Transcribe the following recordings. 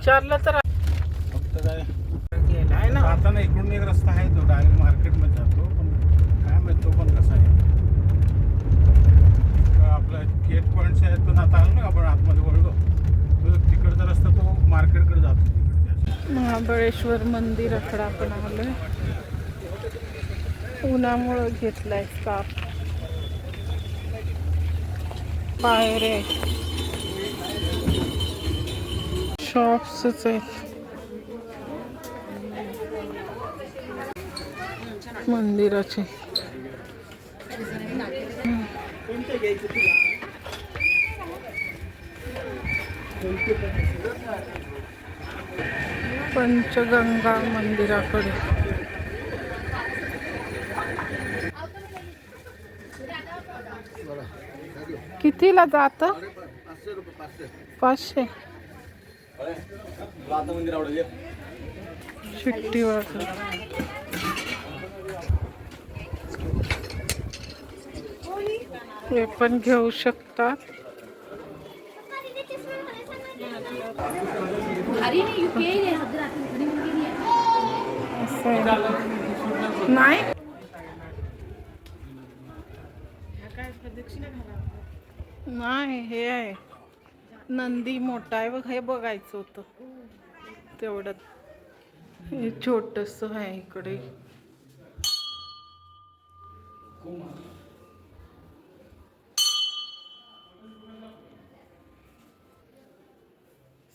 विचारलं तर फक्त काय गेलाय ना. आता ना इकडून एक रस्ता आहे तो डायरेक्ट मार्केटमध्ये जातो, पण काय माहित तो पण कसा आहे. आपला गेट पॉईंट आहे तो आता आलो ना आपण आतमध्ये वळलो, तो तिकडचा रस्ता तो मार्केटकडे जातो. महाबळेश्वर मंदिराकडे आपण आलोय. उन्हामुळं घेतलाय स्कार्फ. बाहेर आहे, शॉप्सच आहेत मंदिराचे. पंचगंगा मंदिराकडे. कितीला जात? 500. शिट्टीवर हे पण घेऊ शकता. नाही नाही, हे आहे नंदी मोठा आहे बघ, हे बघायचं होतं तेवढं. हे छोटस आहे इकडे.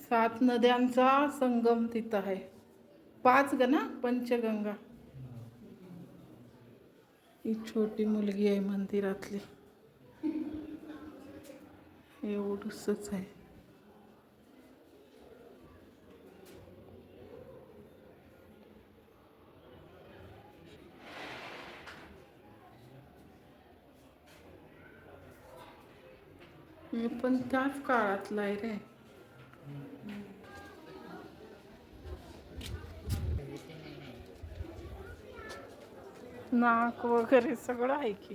सात नद्यांचा संगम तिथं आहे. 5 ग ना, पंचगंगा. ही छोटी मुलगी आहे मंदिरातली, एवढंच आहे. मी पण त्याच काळातला आहे रे. नाक वगैरे सगळं आहे की.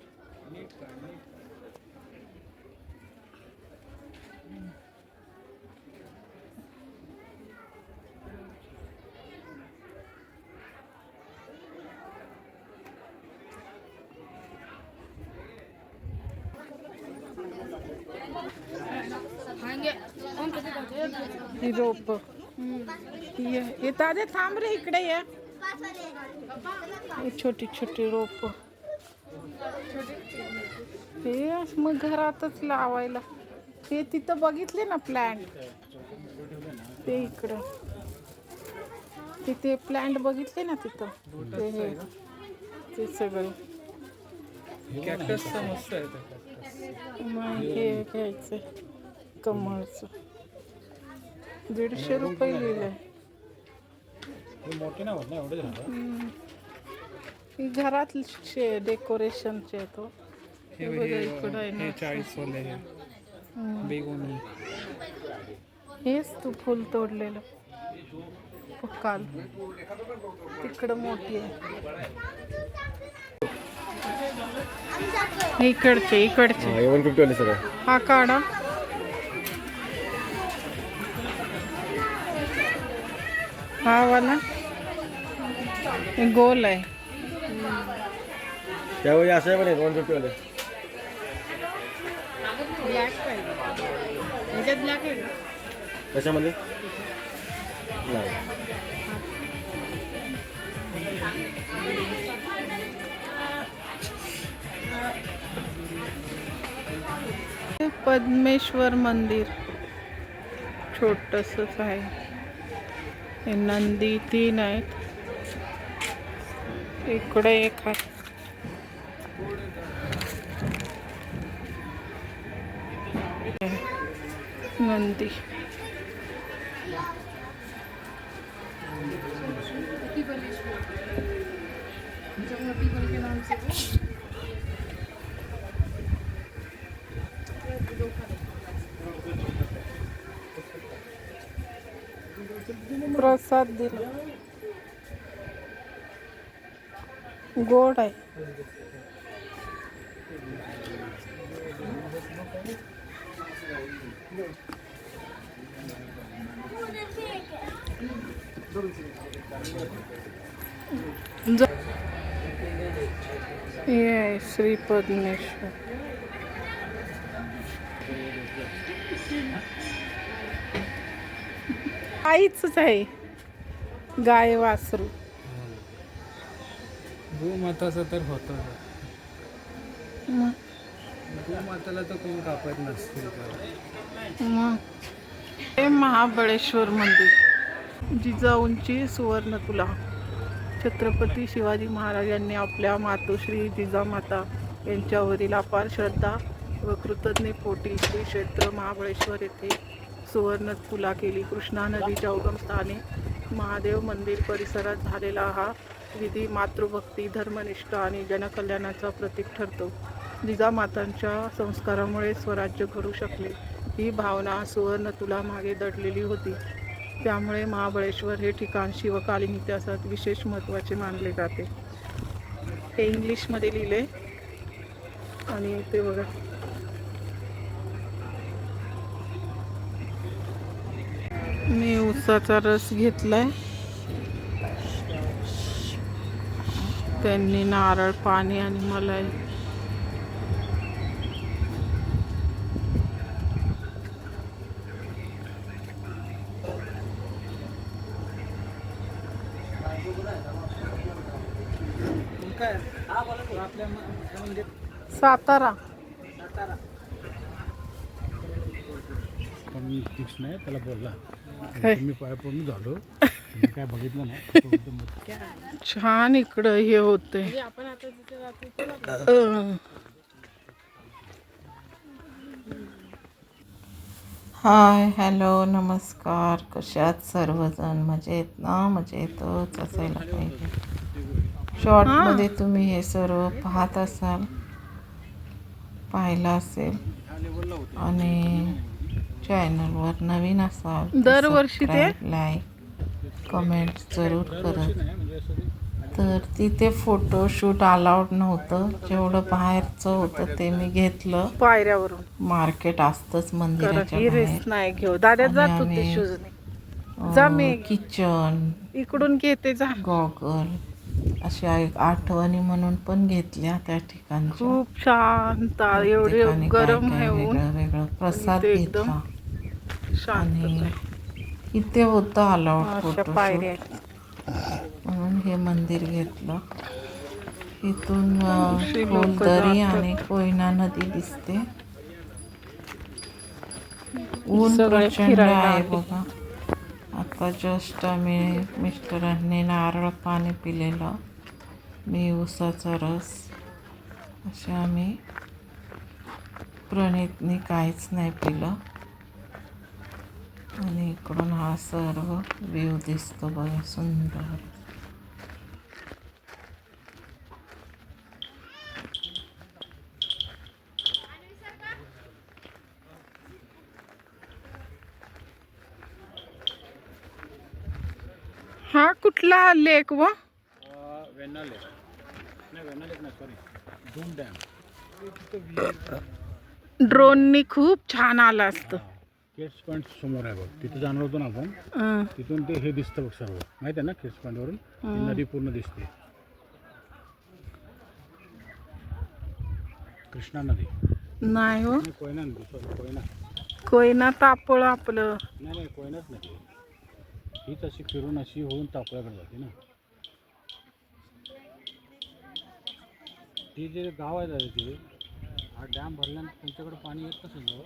ही रोप हे ताजे थांब रे, इकडे ये. छोटी छोटी रोप हे मग घरातच लावायला. हे तिथं बघितले ना प्लांट, ते इकडं तिथे प्लांट बघितले ना तिथं, ते हे ते सगळे मग हे घ्यायचं कमळचं. 150 रुपये लिहिलंय. मोठे नाही होत ना एवढे. घरात डेकोरेशनचे येतो. इकडं आहे ना 40 वाले बेगोनी. हेच तू फुल तोडलेलं काल तिकडं मोठी आहे. इकडचे 150 वाले सगळं. हा काढा. हा वाला गोल आहे. त्यावेळी असं आहे पण 150 वाले. ब्लॅक पाहिजे, ह्याच्यात ब्लॅक आहे का? त्याच्यामध्ये नाही. पद्मेश्वर मंदिर छोटसच आहे. हे नंदी 3 आहेत. इकडे एक आहे. नंदी प्रसाद दिला. गोड आहे. हे आहे श्री पद्मेश्वर. आईच आहे, गाय वासरू. गोमाताचं तर होतं. मग गोमाताला तर कोण कापत नसते. मग हे महाबळेश्वर मंदिर, जिजाऊंची सुवर्णतुला. छत्रपती शिवाजी महाराज यांनी आपल्या मातोश्री जिजामाता यांच्यावरील अपार श्रद्धा व कृतज्ञतेपोटी श्री क्षेत्र महाबळेश्वर येथे सुवर्णतुला केली. कृष्णा नदीच्या उगमस्थानी महादेव मंदिर परिसरात झालेला हा विधी मातृभक्ती, धर्मनिष्ठा आणि जनकल्याणाचा प्रतीक ठरतो. जिजामातांच्या संस्कारामुळे स्वराज्य घडू शकले ही भावना सुवर्णतुला मागे दडलेली होती. त्यामुळे महाबळेश्वर हे ठिकाण शिवकालीन इतिहासात विशेष महत्त्वाचे मानले जाते. हे इंग्लिशमध्ये लिहिले आणि ते बघा. मी उसाचा रस घेतलाय. त्यांनी नारळ पाणी आणि मलाई. सातारा. पण फिक्स नाही त्याला बोलला. काय? मी पाय पडून झालो. काय बघितलं नाही. छान इकडं हे होते. हाय, हॅलो, नमस्कार. कशात सर्वजण मजेत ना? मजेतच असायला पाहिजे. शॉर्टमध्ये तुम्ही हे सर्व पाहत असाल, पाहिलं असेल आणि चॅनलवर नवीन असाल दरवर्षी ते लाईक कमेंट जरूर करत. तर तिथे फोटोशूट अलाउड नव्हतं. जेवढं बाहेरचं होतं ते मी घेतलं. पायऱ्यावरून मार्केट असतंच मंदिराच्या बाहेर. नाही घेऊ दाद्या, जातो ते शूजने. जा, मी किचन इकडून घेते. जा, गॉगल अशा आठवणी म्हणून पण घेतल्या त्या ठिकाणी. खूप शांत, एवढे गरम आहे, वेगळं प्रसाद घेतला आणि इथे होतं अलाउड फोटोशूट म्हणून हे मंदिर घेतलं. इथून दरी आणि कोयना नदी दिसते. ऊन प्रचंड आहे बघा. आता जस्ट आम्ही मिस्टरांनी नारळ पाणी पिलेलं, मी उसाचा रस. असे आम्ही प्रणितनी काहीच नाही पिलं. आणि इकडून हा सर्व व्ह्यू दिसतो बघा, सुंदर. हा कुठला लेक व वेण्णा लेक नाही, सॉरी, धूम डॅम. ड्रोननी खूप छान आलं असतं. केट्स पॉईंट समोर आहे बघ, तिथे जाणार होतो ना आपण. तिथून ते हे दिसतं बघ सर्व, माहिती आहे ना. केट्स पॉईंट वरून नदी पूर्ण दिसते. कृष्णा नदी नाही हो, कोयना नदी, सॉरी कोयना तापळ आपलं. नाही, कोयनाच नदी. हीच अशी फिरून अशी होऊन तापळ्याकडे जाते ना. ती जे गाव आहे दादा, ते हा डॅम भरल्यानंतर तुमच्याकडे पाणी येत कसं जवळ.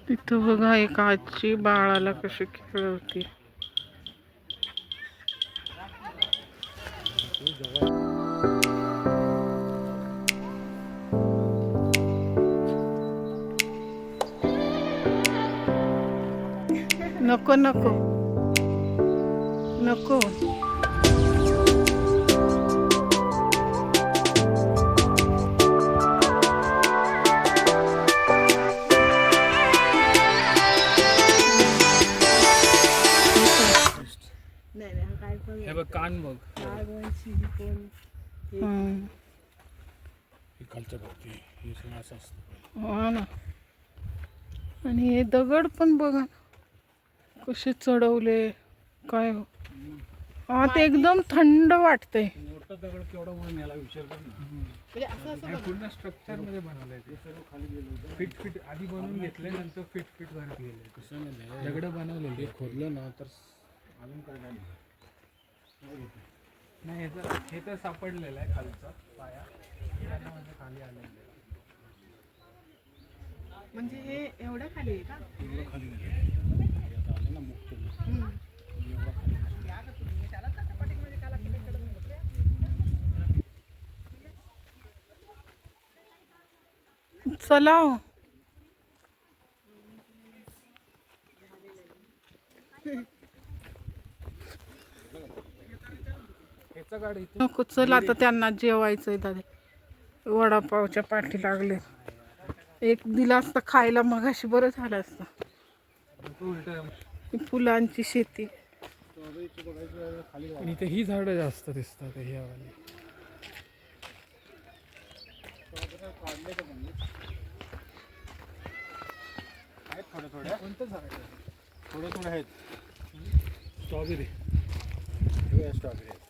तिथं बघा एक आजी बाळाला कशी खेळवते. नको नको नको. हे बघ कान बघ, खालचं बघ, हे सगळं असं असतं. हो ना. आणि हे दगड पण बघा, कसे चढवले काय हो. हा ते एकदम थंड वाटतंय. मोठा दगड केवढा वर याला विचार कर ना. हे पूर्ण स्ट्रक्चर मध्ये बनवलंय ते सर्व खाली गेलं फिट फिट आधी बनवून घेतलंय नंतर फिट फिट वरती गेले कसं नाही दगड बनवलेले ते खोदलं ना तर अजून काय नाही. नाही हे तर सापडलेलं आहे खालचा पाया याला म्हणजे खाली आलेलं आहे. म्हणजे हे एवढ्या खाली आहे का? एवढं खाली गेलं. आता आलं ना मुक्त एवढं खाली गेलं. चला हो. ह्याचा गाडी इथे नको चल आता त्यांना जेवायचंय दादा वडापावच्या पाठी लागले. एक दिला असता खायला मगाशी बरं झालं असतं. उलट ही फुलांची शेती. स्ट्रॉबेरीचं बघायचं खाली पण इथे ही झाडं जास्त दिसतात हे वाली. काढले का त्यांनी आहेत थोड्या थोड्या कोणतं झाड आहे? थोड्या थोड्या आहेत स्ट्रॉबेरी. हे स्ट्रॉबेरी आहेत.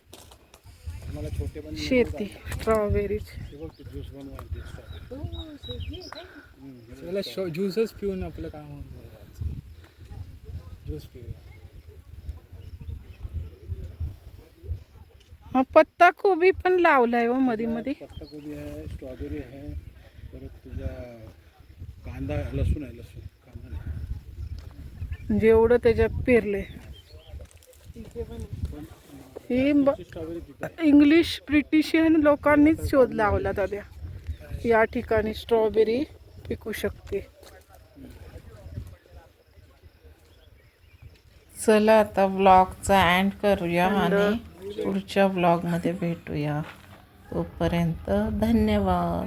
मला छोटे पण शेती स्ट्रॉबेरीची. हे बघ ते ज्यूस बनवायचे स्ट्रॉबेरी. चला ज्यूसच पिऊन आपलं काम होऊन ज्यूस पिऊया. हा पत्ता कोबी पण लावलाय व मध्ये मध्ये. पत्ताकोबी आहे, स्ट्रॉबेरी आहे, परत तुझा कांदा लसूण आहे. लसूण कांदा नाही. जेवढं त्याच्यात पेरले. ही स्ट्रॉबेरी तिथे इंग्लिश ब्रिटिशियन लोकांनीच शोध लावला दादा. या ठिकाणी स्ट्रॉबेरी पिकू शकते. चला आता ब्लॉगचा एंड करूया आणि पुढच्या ब्लॉगमध्ये भेटूया. तोपर्यंत धन्यवाद.